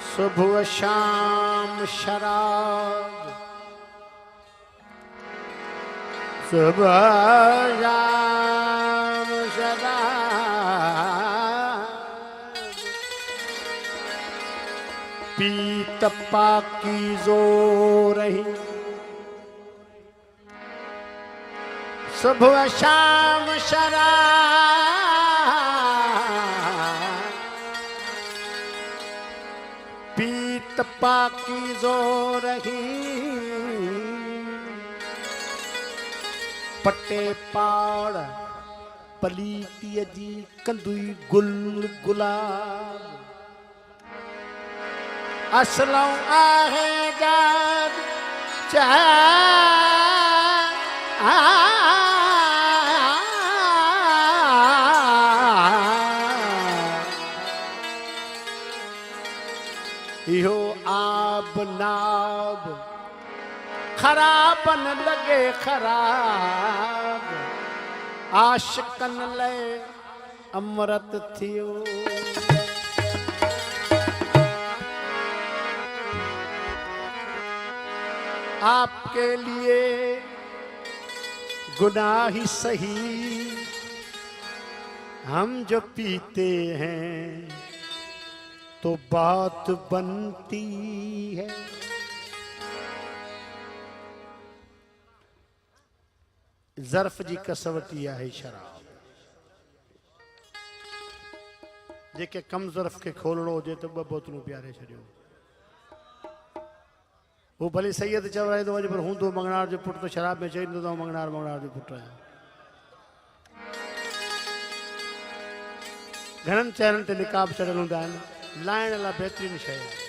सुबह शाम शराब, सुबह शाम शराब, पीत पाकीज़ो रही, सुबह शाम शराब, पीत पाकीज़ो रही, पटे पाड़ पलीतीअ जी कंदुई गुल गुलाब, असलों आहे जाद इहो आब नाब खराबन लगे खराब, आशिकन ले अमृत थियो। आपके लिए गुनाह ही सही, हम जो पीते हैं तो बात बनती है। ज़र्फ जी कसवटी आहे शराब, जेके कम ज़र्फ के खोलणो हुजे तो ॿ बोतलूं पियारे छॾियो। वो भले सैयद चवराए तो पर हूं तो मंगनार जो पुट तो शराब में चईंदो तो मंगनार मंगनार जो पुट आहियां। घणनि चेहरनि ते निकाब चढ़ियल हूंदा आहिनि, लाइण लाइ बहितरीन शइ आहे।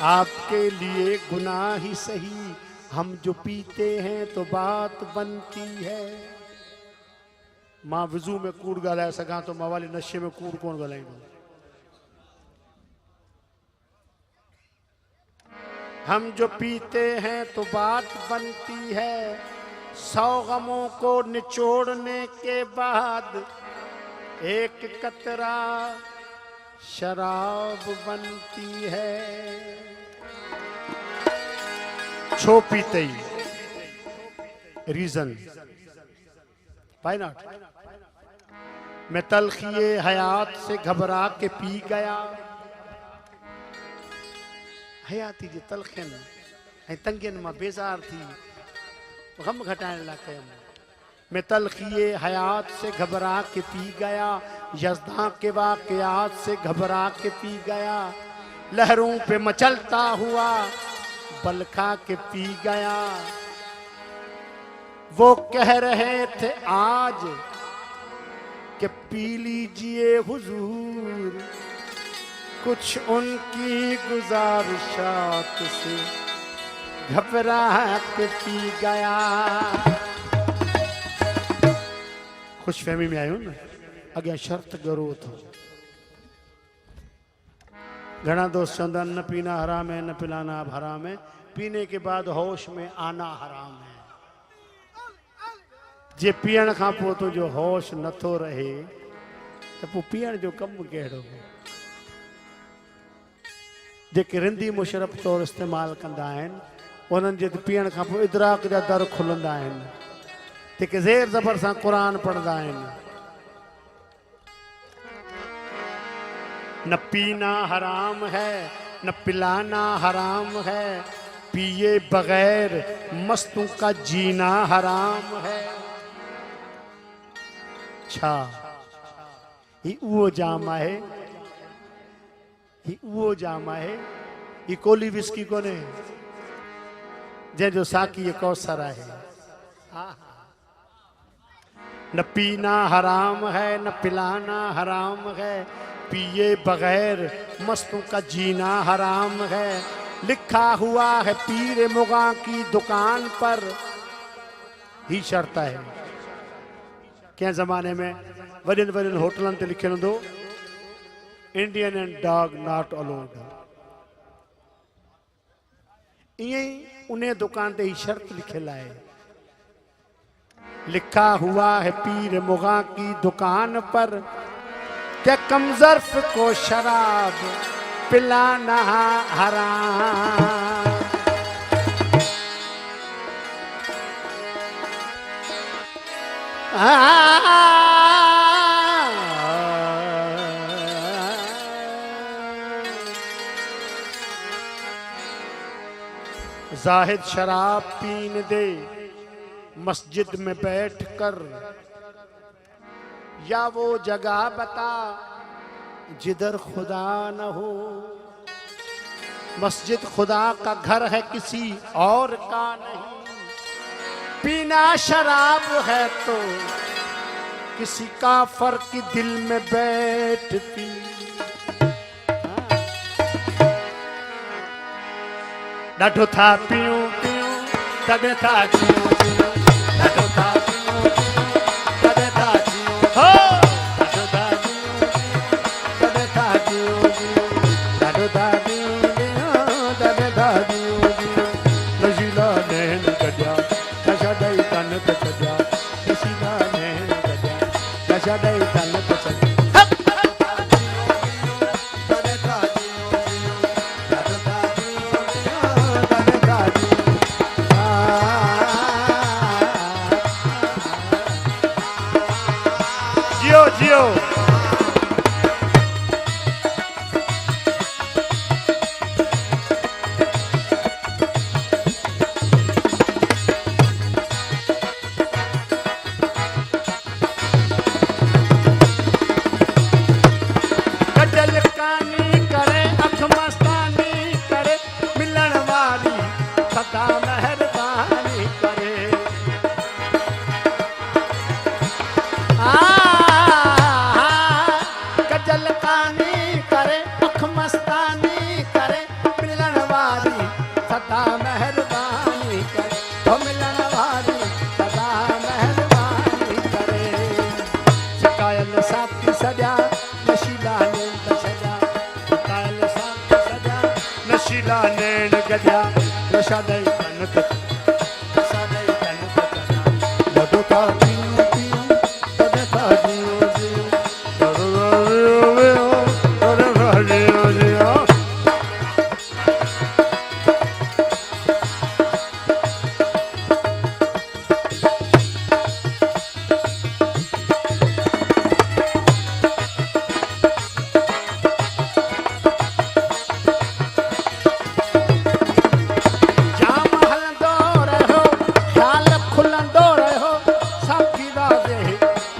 आपके लिए गुनाह ही सही, हम जो पीते हैं तो बात बनती है। मां वज़ू में कूड़ ॻाल्हाए सघां तो मां वाली नशे में कूड़ कोन ॻाल्हाईंदो। हम जो पीते हैं तो बात बनती है, 100 गमों को निचोड़ने के बाद एक कतरा शराब बनती है। छो पीते ही रीजन व्हाई नॉट। मैं तलखिए हयात से घबरा के पी गया, हयाती जी तलखियन ऐं तंगियन मां बेज़ार थी गम घटाइण लाइ कयमि। मैं तलखिए हयात से घबरा के पी गया, यज़दां के वाक़यात से घबरा के पी गया, लहरों पे मचलता हुआ बल खा के पी गया। वो कह रहे थे आज कि पी लीजिए हुजूर, कुछ उनकी गुजारिशात से घबरा के पी गया। खुश फहमी में आयो न, अगे शर्त करो तो घना दोस्त चंदा न पीना हराम है न पिलाना अब हराम है, पीने के बाद होश में आना हराम है। जे पीअण खां पोइ तुंहिंजो होश नथो रहे त पोइ पीअण जो कमु कहिड़ो। जेके रिंदी मुशरफ तौरु इस्तेमालु कंदा आहिनि उन्हनि जे पीअण खां पोइ इदराक जा दर खुलंदा आहिनि। जेके ज़ेर ज़बर सां क़ुरान पढ़ंदा आहिनि, न पीना हराम है न पिलाना हराम है, पिए बगैर मस्तों का जीना हराम है। छा ही उहो जाम आहे, ही उहो जाम आहे, ही कोली विस्की कोने जंहिंजो साकी कौसर आहे। न पीना हराम है न पिलाना हराम है, पिए बगैर मस्तों का जीना हराम है। लिखा हुआ है पीर मुगा की दुकान पर, ही शर्त है। कंहिं ज़माने में वॾियुनि वॾियुनि होटलनि ते लिखियलु हूंदो Indian and dog not allowed. इं उन्हें दुकान ते ही शर्त लिखल है, लिखा हुआ है पीर मुगा की दुकान पर क्या कमजर्फ को शराब पिलाना हराम। जाहिद शराब पीने दे मस्जिद में बैठकर, या वो जगह बता जिधर खुदा न हो। मस्जिद खुदा का घर है किसी और का नहीं, पीना शराब है तो किसी काफर की दिल में बैठती। ॾाढो था पियूं पियूं तॾहिं था जियूं जियूं, ॾाढो था पियूं पियूं तॾहिं था जियूं हो, ॾाढो था जियूं तॾहिं था जियूं जियूं, ॾाढो था जियूं जियूं तॾहिं था जियूं जियूं। नशीला नैन गॾिया नशा ॾेई तन ते छॾिया, नशीला नैन गॾिया नशा ॾेई तन ते छॾिया। जियो गजल कानी करे अख मस्तानी करे, मिलण वारी सदा मेहरबानी करे। गजल कानी करे अख मस्तानी करे, मिलण वारी सदा मेहरबानी करे, हो मिलण वारी सदा मेहरबानी करे। शिकायल साथी सॼा नशीला नैन सॼा, शिकायल साथी सॼा नशीला नैन गॼा, नशा ॾेई तन ते नशा ॾेई तन ते चढ़ा। ॾाढो था पियूं पियूं तॾहिं था जियूं जियूं,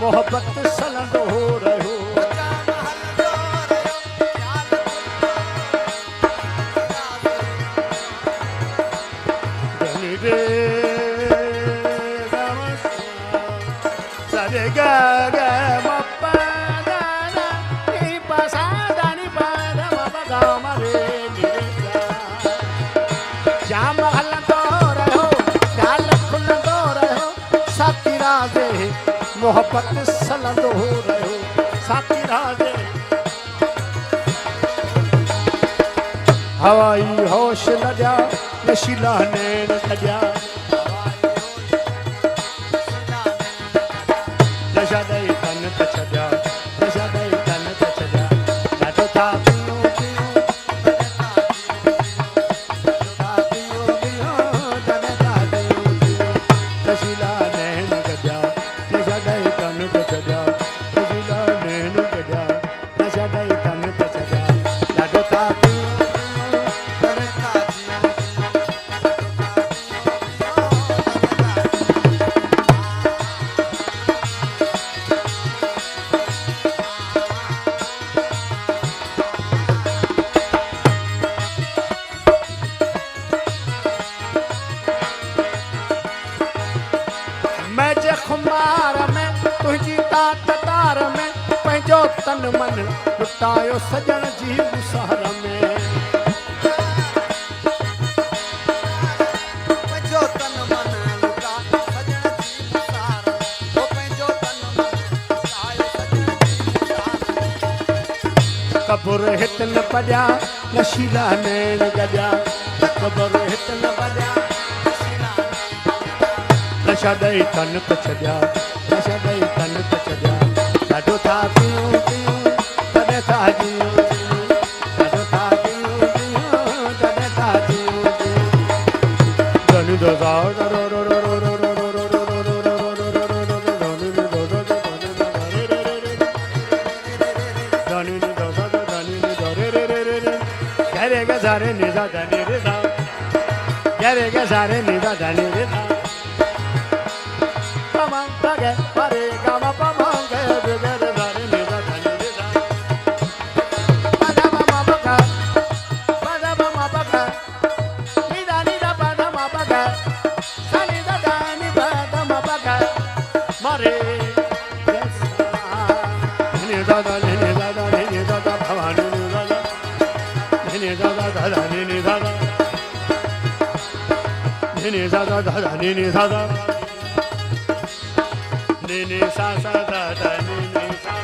मोहब्बत सलंदो रहो। रे सरे गा गा मप्पा दा दा नी पासा दा नी पा दा मा गा मा रे नी गा। जाम हलंदो रहो ख्याल खुलंदो रहो, साथी राज़े मोहब्बत सलंदो रहो, साथी राज़े। हवाई होश लॻा नशीला नैन कढिया, नशा ॾेई तन ते छॾिया, नशा ॾेई तन ते छॾिया। ॾाढो था पियूं पियूं तॾहिं था जियूं जियूं, नशीला नैन कढिया नशा ॾेई तन ते छॾिया, नशीला नैन कढिया नशा ॾेई तन ते छॾिया। ॾाढो था पियूं तॾहिं था जियूं। मैं जे खुमार में तुझी तात तार में, पंहिंजो तन मन लुटायो सजण जी गुसार में। पंहिंजो तन मन लुटायो सजण जी गुसार में, ओ पंहिंजो तन मन लुटायो सजण जी गुसार में। तकबुर हित न पढ़िया नशीला नैन गॾिया तकबुर हित न पढ़िया नशा ॾेई तन त छॾिया नशा ॾेई तन त छॾिया ॾाढो था पियूं पियूं तॾहिं था जियूं ॾाढो था पियूं पियूं तॾहिं था जियूं धनी दसा सारे निदा धनी रिदा गरे के सारे निदा धनी रिदा पमा पगे परे गामा पमा गे गरे सारे निदा धनी रिदा pada mama paka Nida Nida pada mama paka sani da dani pada mama paka mare Nida धनी निदा धनी Nida Bhavani Nida ni da da da ni ni da da ni ni sa sa da da ni ni sa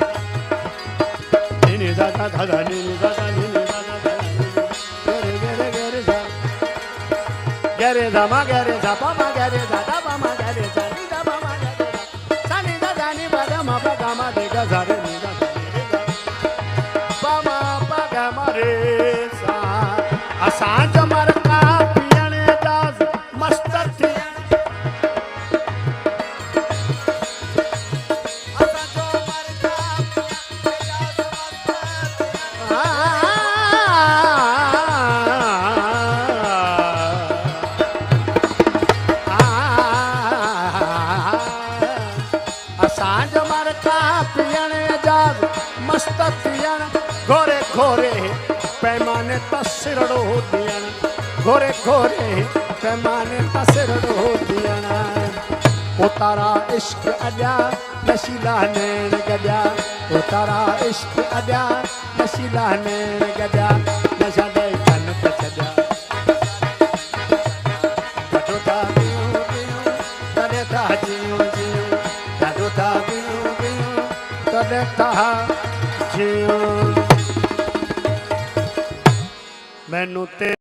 ni ni da da da ni ni da da ni ni da da gere gere sa gere da ma gere da pa ma gere da da pa ma gere da ni da pa ma gere sa ni da da ni pa da ma pa ga ma de ga za re ni da pa ma pa ga ma re sa asa jamar ka piyane da मस्त Assange मर का पियण आजाद मस्त थियण घोरे घोरे पैमाने तसिरड़ो दियण घोरे घोरे पैमाने तसिरड़ो दियण उतारा इश्क अॾिया नशीला नैन गॾिया उतारा इश्क अॾिया नशीला नैन गॾिया नशा ॾेई तन त छॾिया ॾाढो था पियूं पियूं तॾहिं था जियूं जियूं ॾाढो था पियूं पियूं तॾहिं था जियूं मैनू ते